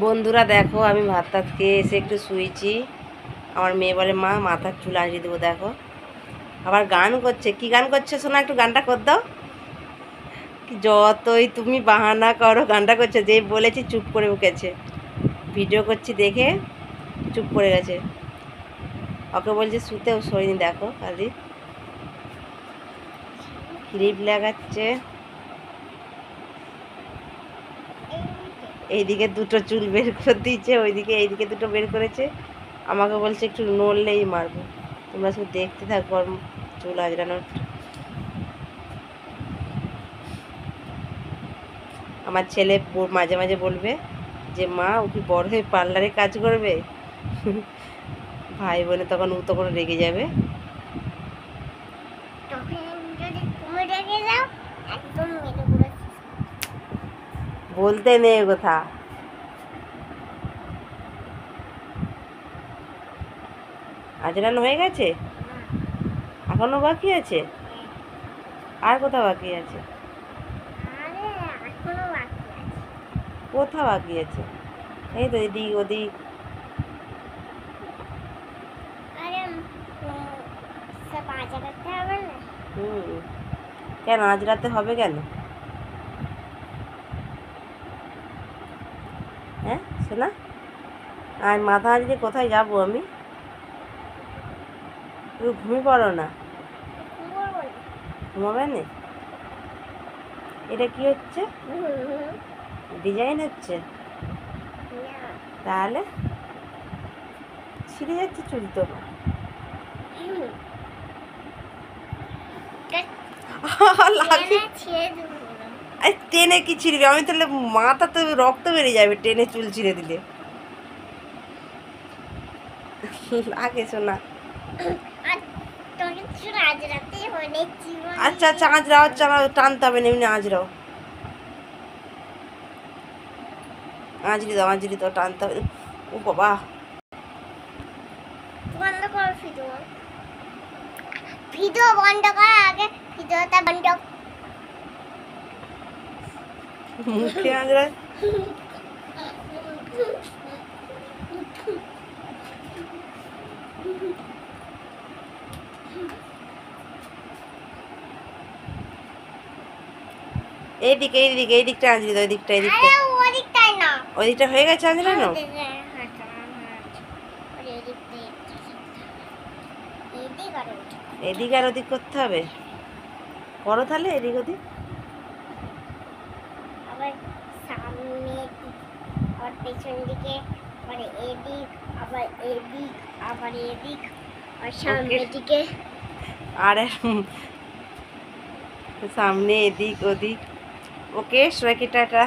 বন্ধুরা দেখো, আমি ভাত টাত খেয়ে এসে একটু শুয়েছি। আমার মেয়ে বলে মা মাথার চুল আঁচড়ে দেবো। দেখো আবার গান করছে। কি গান করছে শোনা, একটু গানটা কর দাও। যতই তুমি বাহানা করো, গানটা করছে। যেই বলেছি চুপ করে উঠেছে। ভিডিও করছি দেখে চুপ করে গেছে। ওকে বলছে শুতেও শোয়নি। দেখো কালি ক্লিপ লাগাচ্ছে। এইদিকে দুটো চুল বের করে দিয়েছে, ওইদিকে এইদিকে দুটো বের করেছে। আমাকে বলছে একটু নড়লেই মারবো। তোমরা শুধু দেখতে থাকবো আর চুল আজরানোর। আমার ছেলে মাঝে মাঝে বলবে যে মা ও কি বড় হয়ে পার্লারে কাজ করবে। ভাই বোনে তখন ও তখন রেগে যাবে। বলতে নেই কথা। আজরানো হয়ে গেছে, এখনো বাকি আছে। আর কোথাও বাকি আছে? কোথাও বাকি আছে? এই তো এদিক ওদিক। কেন আজরাতে হবে কেন? হ্যাঁ শোনা, আর মাথা আজকে কোথায় যাবো আমি? তুমি ঘুমিয়ে পড়ো না। ঘুমাবে না? এটা কি হচ্ছে? ডিজাইন হচ্ছে? তাহলে ছিঁড়ে যাচ্ছে চুল তো। টেনে কি ছিঁড়বে? আমি তাহলে মাথা তো রক্ত বেরিয়ে যাবে টেনে চুল ছিঁড়ে দিলে। লাগে শোনা। আচ্ছা আচ্ছা আঁচড়াও, আঁচড়াও, টানতে হবে না, এমনি আঁচড়াও। আঁচড়ি দাও, আঁচড়ি দাও, টানতে হবে। ও বাবা, বন্ধ কর ভিডিও। ভিডিও বন্ধ কর আগে, ভিডিওটা বন্ধ। মুখে আঁচড়ায়। এইদিকে এইদিকে এইদিকটা আঁচড়ি দাও, এদিকটা এদিকটা। ওদিকটাই না, ওইদিকটা হয়ে গেছে আঁচড়ানো। এদিক আর ওদিক করতে হবে। করো তাহলে এদিক ওদিক। আবার সামনে, আবার পেছন দিকে, আবার এদিক, আবার এদিক, আবার এদিক, আর সামনের দিকে। আর সামনে এদিক ওদিক। ওকে সবাইকে টাটা।